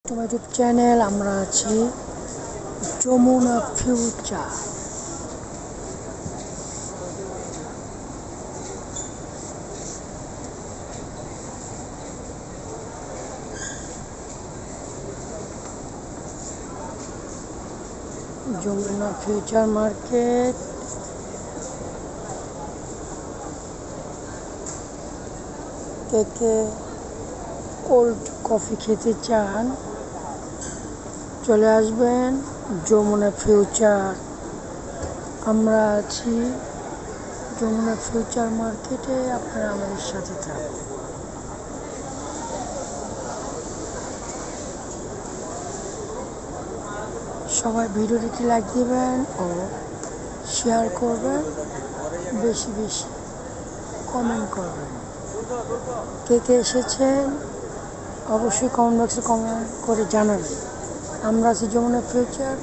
YouTube channel. আমরা আছি Jamuna Future. Jamuna Future Market. কে কোল্ড কফি খেতে চান চলে আসবেন যমুনা ফিউচার। আমরা আছি যমুনা ফিউচার মার্কেটে, আপনারা আমাদের সাথে থাকুন। সবাই ভিডিওটিতে লাইক দিবেন ও শেয়ার করবেন, বেশি বেশি কমেন্ট করবেন। কে এসেছেন অবশ্যই কমেন্ট বক্সে কমেন্ট করে জানাবেন। আমরা আছি যমুনা ফিউচার।